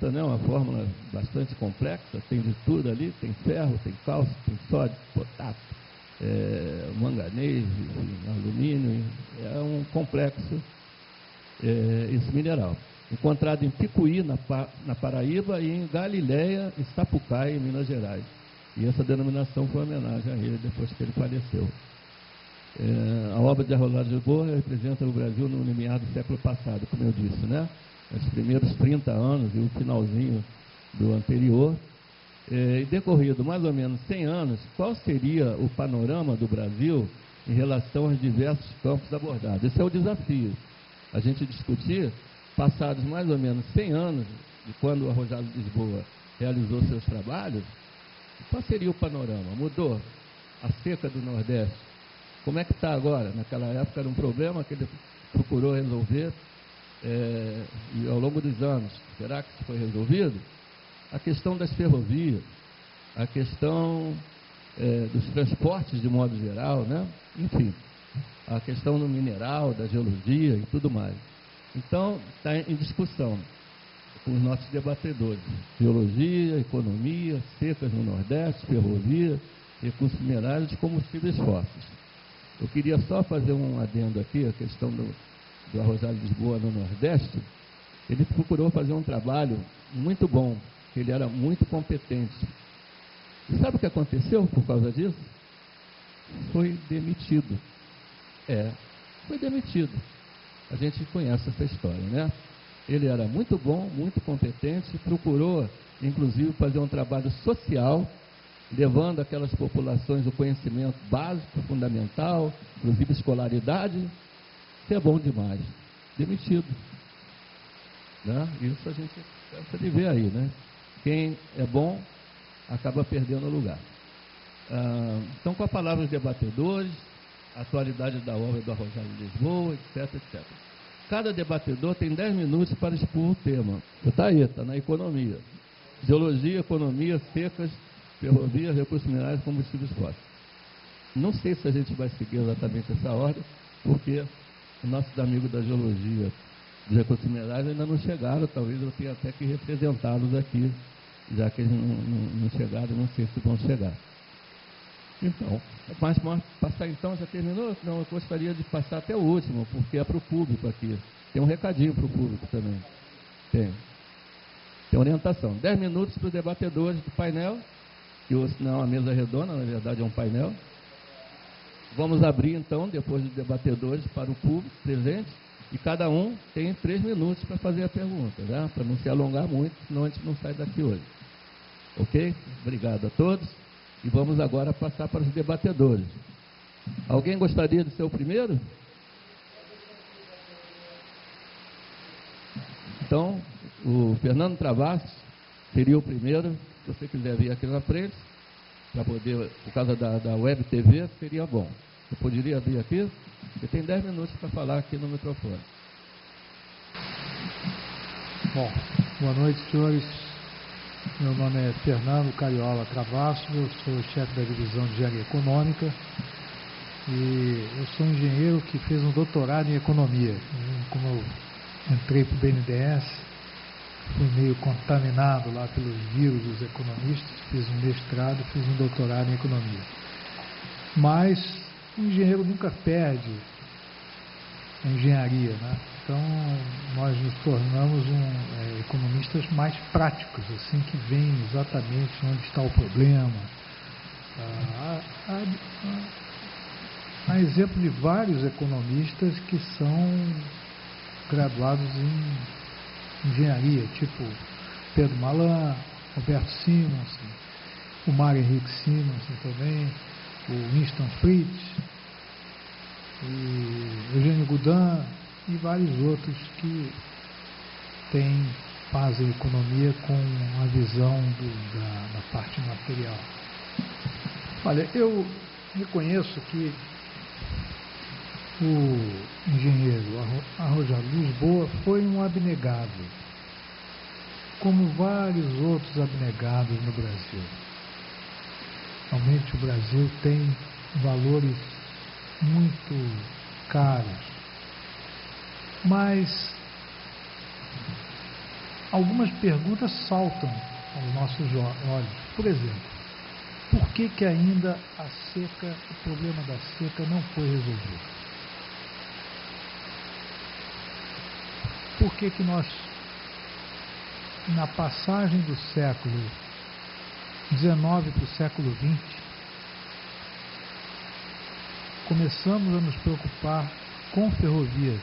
apresenta, né, uma fórmula bastante complexa, tem de tudo ali, tem ferro, tem cálcio, tem sódio, potássio, manganês, alumínio, é um complexo esse mineral. Encontrado em Picuí, na Paraíba, e em Galiléia e Sapucaí, em Minas Gerais. E essa denominação foi uma homenagem a ele depois que ele faleceu. A obra de Arrojado de Lisboa representa o Brasil no limiar do século passado, como eu disse, né? Os primeiros 30 anos e o finalzinho do anterior. E decorrido mais ou menos 100 anos, qual seria o panorama do Brasil em relação aos diversos campos abordados? Esse é o desafio. A gente discutir, passados mais ou menos 100 anos de quando o Arrojado de Lisboa realizou seus trabalhos, qual seria o panorama? Mudou a seca do Nordeste? Como é que está agora? Naquela época era um problema que ele procurou resolver e ao longo dos anos. Será que isso foi resolvido? A questão das ferrovias, a questão dos transportes de modo geral, né? Enfim, a questão do mineral, da geologia e tudo mais. Então, está em discussão com os nossos debatedores. Geologia, economia, secas no Nordeste, ferrovia, recursos minerais e combustíveis fósseis. Eu queria só fazer um adendo aqui, a questão do Arrojado de Lisboa no Nordeste. Ele procurou fazer um trabalho muito bom, ele era muito competente. E sabe o que aconteceu por causa disso? Foi demitido. Foi demitido. A gente conhece essa história, né? Ele era muito bom, muito competente, procurou, inclusive, fazer um trabalho social, levando aquelas populações o conhecimento básico, fundamental, inclusive escolaridade, que é bom demais. Demitido. Né? Isso a gente cansa de ver aí, né? Quem é bom acaba perdendo o lugar. Então, com a palavra os debatedores, a atualidade da obra do Arrojado de Lisboa, etc, etc. Cada debatedor tem 10 minutos para expor o tema. Está aí, está na economia. Geologia, economia, secas, ferrovia, recursos minerais e combustíveis fósseis. Não sei se a gente vai seguir exatamente essa ordem, porque os nossos amigos da geologia, dos recursos minerais, ainda não chegaram. Talvez eu tenha até que representá-los aqui, já que eles não chegaram, não sei se vão chegar. Então, mas passar então, já terminou? Não, eu gostaria de passar até o último, porque é para o público aqui. Tem um recadinho para o público também. Tem orientação. 10 minutos para os debatedores do painel, que não é uma mesa redonda, na verdade é um painel. Vamos abrir então, depois dos debatedores, para o público presente, e cada um tem 3 minutos para fazer a pergunta, né? Para não se alongar muito, senão a gente não sai daqui hoje. Ok? Obrigado a todos. E vamos agora passar para os debatedores. Alguém gostaria de ser o primeiro? Então, o Fernando Travassos seria o primeiro. Se você quiser vir aqui na frente, para poder, por causa da web TV, seria bom. Você poderia vir aqui? Você tem 10 minutos para falar aqui no microfone. Bom, boa noite, senhores. Meu nome é Fernando Cariola Travassos, eu sou chefe da divisão de engenharia econômica e eu sou um engenheiro que fez um doutorado em economia. Como eu entrei para o BNDES, fui meio contaminado lá pelos vírus dos economistas, fiz um mestrado, fiz um doutorado em economia. Mas o engenheiro nunca perde a engenharia, né? Então, nós nos tornamos economistas mais práticos, assim, que veem exatamente onde está o problema. Há exemplo de vários economistas que são graduados em engenharia, tipo Pedro Malan, Roberto Simonsen, o Mário Henrique Simonsen também, o Winston Fritz, e Eugênio Goudin, e vários outros que fazem economia com a visão da parte material. Olha, eu reconheço que o engenheiro Arrojado de Lisboa foi um abnegado, como vários outros abnegados no Brasil. Realmente o Brasil tem valores muito caros, mas algumas perguntas saltam aos nossos olhos. Por exemplo, por que ainda a seca, o problema da seca não foi resolvido? Por que nós, na passagem do século XIX para o século XX, começamos a nos preocupar com ferrovias?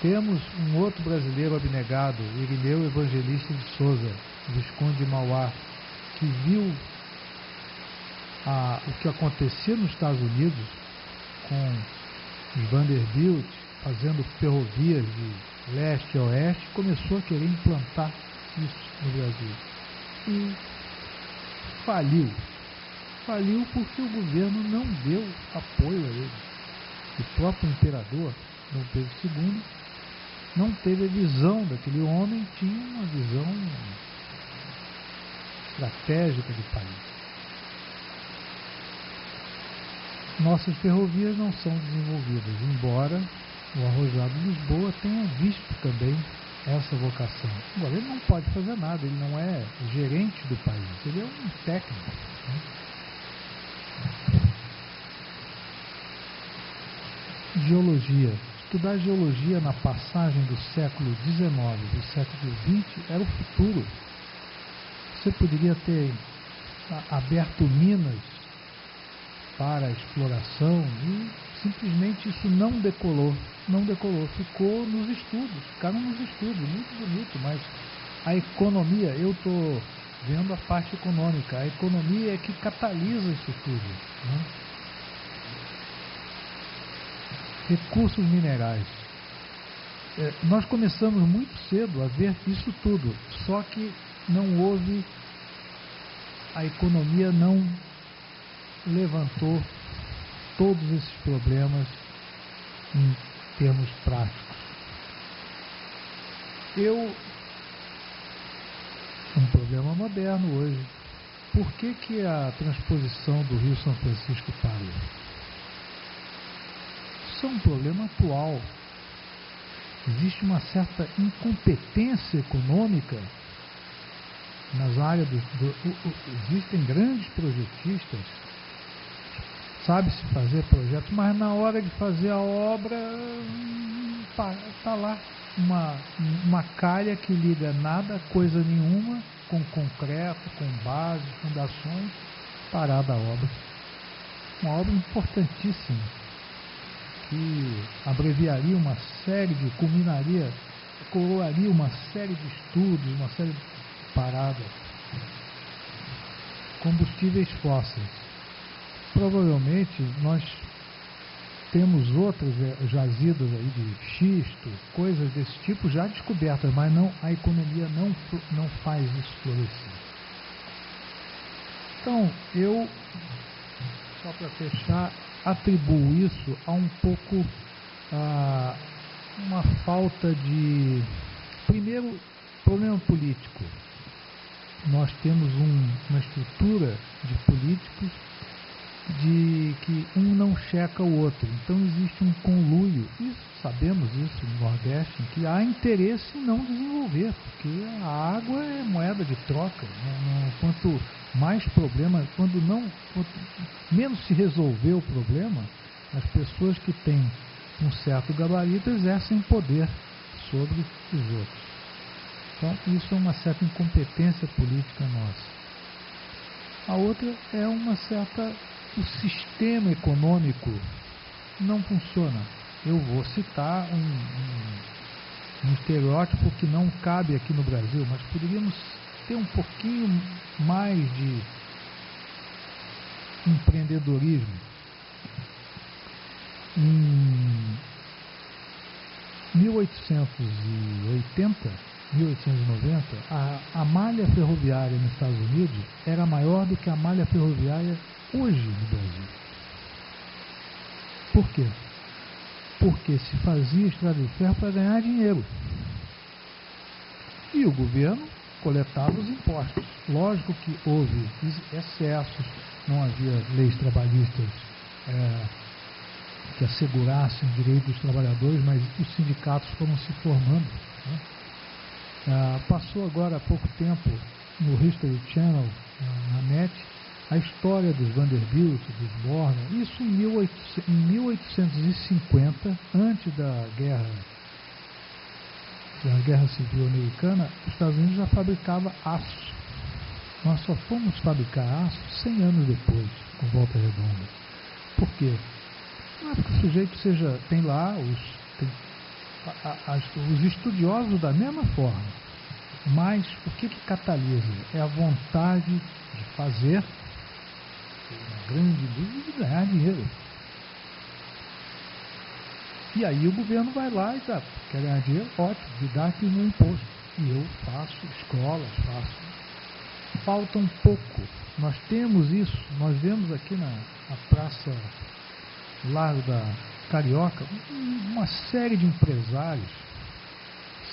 Temos um outro brasileiro abnegado, Irineu Evangelista de Souza, Visconde de Mauá, que viu o que acontecia nos Estados Unidos com os Vanderbilt fazendo ferrovias de leste a oeste, começou a querer implantar isso no Brasil. E faliu. Faliu porque o governo não deu apoio a ele. O próprio imperador, Dom Pedro II, não teve a visão daquele homem, tinha uma visão estratégica do país. Nossas ferrovias não são desenvolvidas, embora o Arrojado Lisboa tenha visto também essa vocação. Agora, ele não pode fazer nada, ele não é gerente do país, ele é um técnico. Geologia. Estudar geologia na passagem do século XIX e do século XX era o futuro. Você poderia ter aberto minas para a exploração e simplesmente isso não decolou, ficou nos estudos, ficaram nos estudos, muito bonito, mas a economia, eu estou vendo a parte econômica, a economia é que catalisa isso tudo, né? Recursos minerais. Nós começamos muito cedo a ver isso tudo, só que não houve, a economia não levantou todos esses problemas em termos práticos. Um problema moderno hoje. Por que a transposição do Rio São Francisco parou? Isso é um problema atual. Existe uma certa incompetência econômica nas áreas existem grandes projetistas, sabe-se fazer projetos, mas na hora de fazer a obra está lá uma calha que liga nada, coisa nenhuma, com concreto, com base, fundações, parada a obra. Uma obra importantíssima, que abreviaria uma série de, coroaria uma série de estudos, uma série de paradas. Combustíveis fósseis. Provavelmente nós temos outras jazidas aí de xisto, coisas desse tipo já descobertas, mas não, a economia não faz isso florescer. Então, eu, só para fechar, atribuo isso a um pouco uma falta de... Primeiro, problema político. Nós temos uma estrutura de políticos de que um não checa o outro. Então existe um conluio, e sabemos isso no Nordeste, em que há interesse em não desenvolver, porque a água é moeda de troca, né? Quanto mais problema, quanto menos se resolver o problema, as pessoas que têm um certo gabarito exercem poder sobre os outros. Então isso é uma certa incompetência política nossa. A outra é uma certa... O sistema econômico não funciona. Eu vou citar um estereótipo que não cabe aqui no Brasil, mas poderíamos ter um pouquinho mais de empreendedorismo. Em 1880, 1890, a malha ferroviária nos Estados Unidos era maior do que a malha ferroviária hoje no Brasil. Por quê? Porque se fazia estrada de ferro para ganhar dinheiro. E o governo coletava os impostos. Lógico que houve excessos, não havia leis trabalhistas que assegurassem o direito dos trabalhadores, mas os sindicatos foram se formando, né? Passou agora há pouco tempo no History Channel, na net, a história dos Vanderbilt, dos Borman, isso em 1850, antes da Guerra Civil Americana, os Estados Unidos já fabricava aço. Nós só fomos fabricar aço 100 anos depois, com Volta Redonda. Por quê? Não é porque o sujeito tem lá os estudiosos da mesma forma, mas o que catalisa? É a vontade de fazer, uma grande dúvida, de ganhar dinheiro. E aí o governo vai lá e quer ganhar dinheiro, ótimo, me dá aqui o meu imposto. E eu faço escolas, falta um pouco. Nós temos isso, nós vemos aqui na Praça Largo da Carioca, uma série de empresários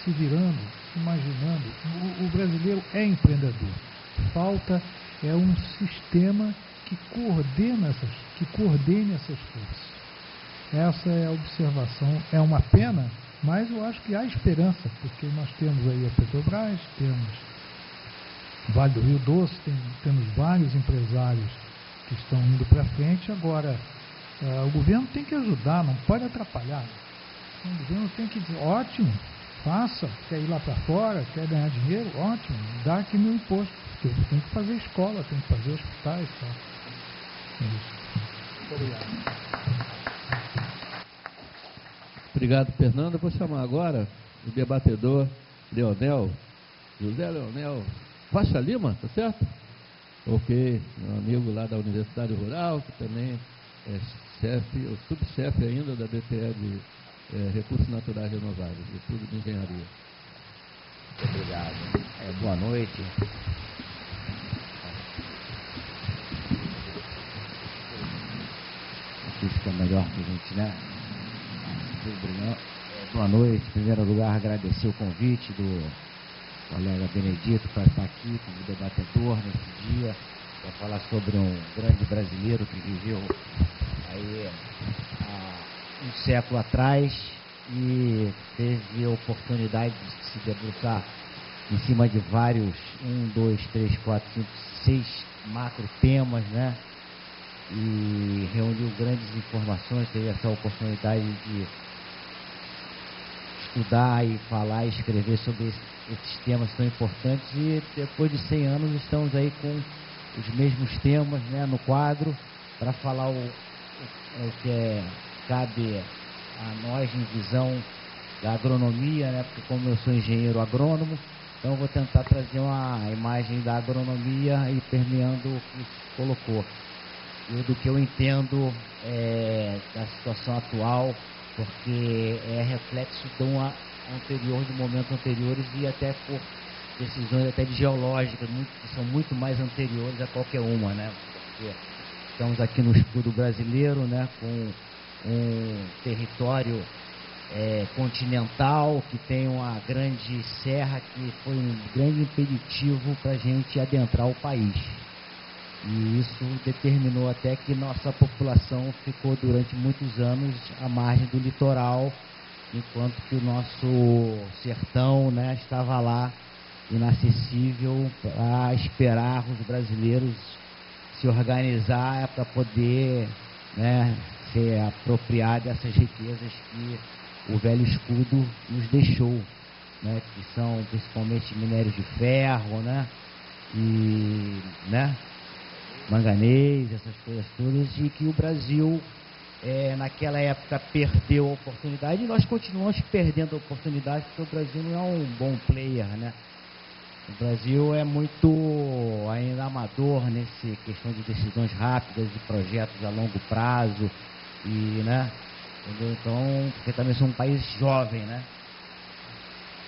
se virando, se imaginando. O brasileiro é empreendedor. Falta um sistema que coordene essas forças. Essa é a observação. É uma pena, mas eu acho que há esperança, porque nós temos aí a Petrobras, temos Vale do Rio Doce, temos vários empresários que estão indo para frente. Agora, o governo tem que ajudar, não pode atrapalhar. O governo tem que dizer, ótimo, faça, quer ir lá para fora, quer ganhar dinheiro, ótimo, dá aqui meu imposto, porque tem que fazer escola, tem que fazer hospitais. Tá? É isso. Muito obrigado. Obrigado, Fernando. Eu vou chamar agora o debatedor Leonel, José Leonel Rocha Lima, tá certo? Ok, meu amigo lá da Universidade Rural, que também é chefe, ou subchefe ainda da DTE de Recursos Naturais Renováveis, do Estudo de Engenharia. Muito obrigado. Boa noite. Aqui fica melhor para a gente, né? Boa noite. Em primeiro lugar, agradecer o convite do colega Benedito para estar aqui como debatedor nesse dia, para falar sobre um grande brasileiro que viveu aí há um século atrás e teve a oportunidade de se debruçar em cima de vários 6 macro temas, né? E reuniu grandes informações, teve essa oportunidade de estudar e falar e escrever sobre esses temas tão importantes, e depois de 100 anos estamos aí com os mesmos temas, né, no quadro, para falar o que cabe a nós em visão da agronomia, né, porque como eu sou engenheiro agrônomo, então eu vou tentar trazer uma imagem da agronomia e permeando o que colocou. E do que eu entendo da situação atual, porque é reflexo de momentos anteriores e até por decisões até de geológicas, que são muito mais anteriores a qualquer uma, né? Porque estamos aqui no escudo brasileiro, né? Com um território continental, que tem uma grande serra, que foi um grande impeditivo para a gente adentrar o país. E isso determinou até que nossa população ficou durante muitos anos à margem do litoral, enquanto que o nosso sertão, né, estava lá inacessível para esperar os brasileiros se organizar para poder, né, se apropriar dessas riquezas que o velho escudo nos deixou, né, que são principalmente minérios de ferro, né, e, né, manganês, essas coisas todas, e que o Brasil, naquela época, perdeu a oportunidade, e nós continuamos perdendo a oportunidade, porque o Brasil não é um bom player, né? O Brasil é muito ainda amador nessa questão de decisões rápidas, de projetos a longo prazo, e, né? Entendeu? Então, porque também somos um país jovem, né?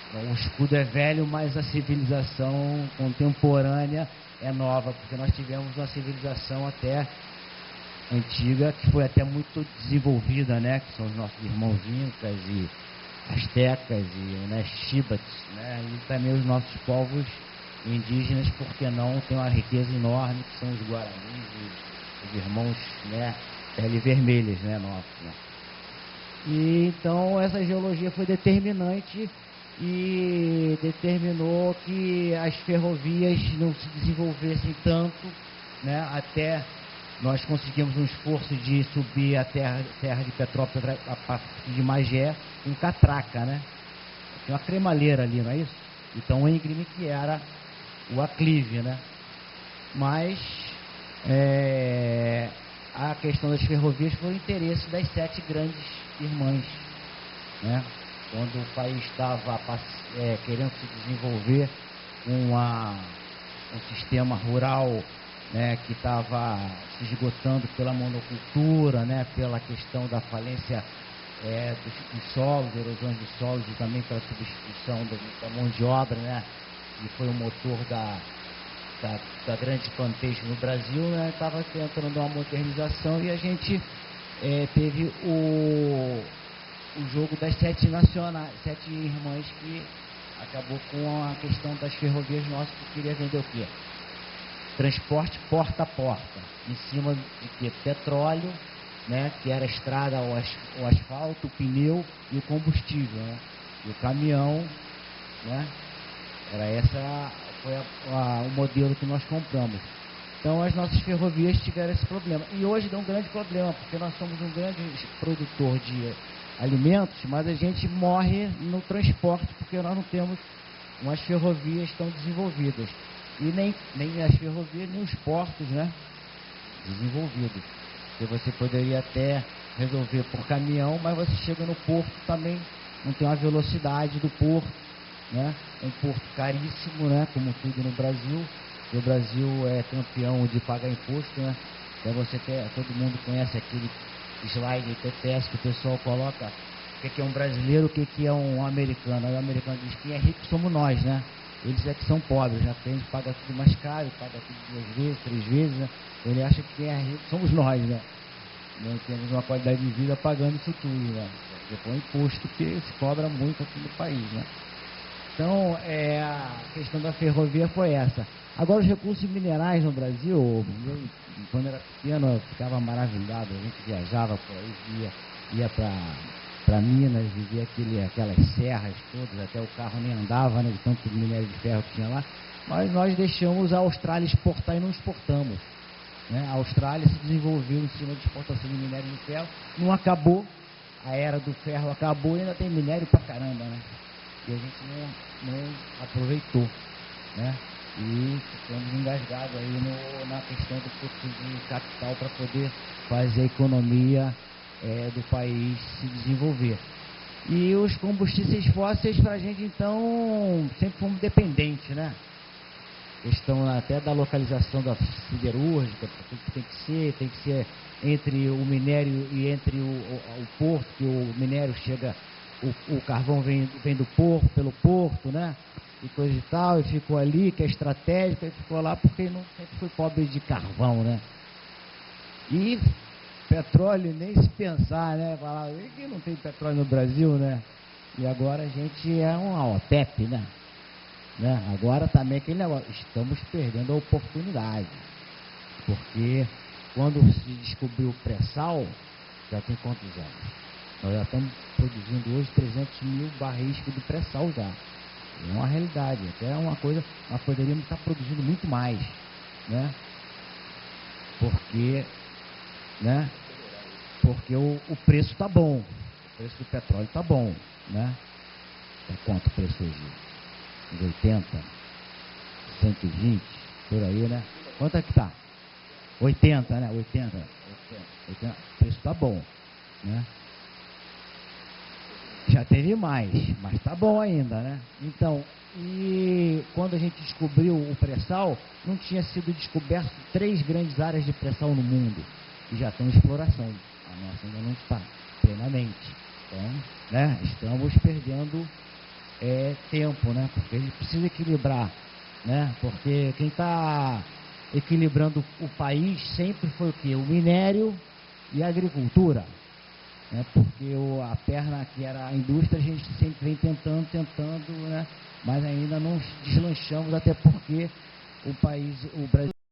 Então, o escudo é velho, mas a civilização contemporânea é nova, porque nós tivemos uma civilização até antiga, que foi até muito desenvolvida, né? Que são os nossos irmãos incas e astecas e, né, chibats, né? E também os nossos povos indígenas, porque não, tem uma riqueza enorme, que são os guaranis e os irmãos, né, pele vermelhas, né, nossos, né? E então essa geologia foi determinante e determinou que as ferrovias não se desenvolvessem tanto, né? Até nós conseguimos um esforço de subir a Serra de Petrópolis a partir de Magé, em catraca, né? Tem uma cremalheira ali, não é isso? Então, o íngreme que era o aclive, né? Mas a questão das ferrovias foi o interesse das 7 grandes irmãs, né? Quando o país estava querendo se desenvolver um sistema rural, né, que estava se esgotando pela monocultura, né, pela questão da falência dos solos, erosões dos solos e também pela substituição da mão de obra, né, que foi o motor da grande plantation no Brasil, né, estava tentando uma modernização e a gente teve o jogo das 7 irmãs que acabou com a questão das ferrovias nossas, que queria vender o quê? Transporte porta a porta, em cima de quê? Petróleo, né, que era a estrada, o asfalto, o pneu e o combustível, né, e o caminhão, né, foi o modelo que nós compramos. Então as nossas ferrovias tiveram esse problema, e hoje dá um grande problema, porque nós somos um grande produtor de alimentos, mas a gente morre no transporte, porque nós não temos umas ferrovias tão desenvolvidas. E nem as ferrovias, nem os portos, né, desenvolvidos. Porque você poderia até resolver por caminhão, mas você chega no porto também, não tem uma velocidade do porto, né? É um porto caríssimo, né, como tudo no Brasil. E o Brasil é campeão de pagar imposto, né? Então todo mundo conhece aquele slide TTS que o pessoal coloca o que é um brasileiro, o que é um americano. Aí o americano diz que quem é rico somos nós, né? Eles é que são pobres, né? Porque a gente paga tudo mais caro, paga tudo 2 vezes, 3 vezes, né? Ele acha que quem é rico somos nós, né? Nós temos uma qualidade de vida pagando isso tudo, né? Depois imposto que se cobra muito aqui no país, né? Então, a questão da ferrovia foi essa. Agora, os recursos minerais no Brasil, quando era pequeno, eu ficava maravilhado. A gente viajava por aí, ia para Minas, via aquelas serras todas, até o carro nem andava, né, de tanto minério de ferro que tinha lá. Mas nós deixamos a Austrália exportar e não exportamos, né? A Austrália se desenvolveu em cima de exportação de minério de ferro, não acabou, a era do ferro acabou e ainda tem minério pra caramba, né? E a gente não aproveitou, né? E ficamos engasgados aí na questão do fluxo de capital para poder fazer a economia do país se desenvolver. E os combustíveis fósseis para a gente, então, sempre fomos dependentes, né? Questão até da localização da siderúrgica, tem que ser entre o minério e entre o porto, que o minério chega, o carvão vem do porto, pelo porto, né? E coisa e tal, e ficou ali, que é estratégico, e ficou lá porque não sempre foi pobre de carvão, né? E petróleo, nem se pensar, né? Falar que não tem petróleo no Brasil, né? E agora a gente é uma OPEP, né? Agora também aquele negócio, estamos perdendo a oportunidade, porque quando se descobriu o pré-sal, já tem quantos anos? Nós já estamos produzindo hoje 300 mil barris de pré-sal já. É uma realidade, até é uma coisa, nós poderíamos estar produzindo muito mais, né? Porque o preço está bom, o preço do petróleo está bom, né? Tá quanto o preço hoje? 80, 120, por aí, né? Quanto é que tá? 80, né? 80. O preço tá bom, né? Já teve mais, mas tá bom ainda, né? Então, e quando a gente descobriu o pré-sal, não tinha sido descoberto 3 grandes áreas de pré-sal no mundo, e já estão em exploração. A nossa ainda não está plenamente. Então, né? Estamos perdendo tempo, né? Porque a gente precisa equilibrar, né? Porque quem está equilibrando o país sempre foi o quê? O minério e a agricultura, né? Porque a perna que era a indústria, a gente sempre vem tentando, né? Mas ainda não deslanchamos, até porque o Brasil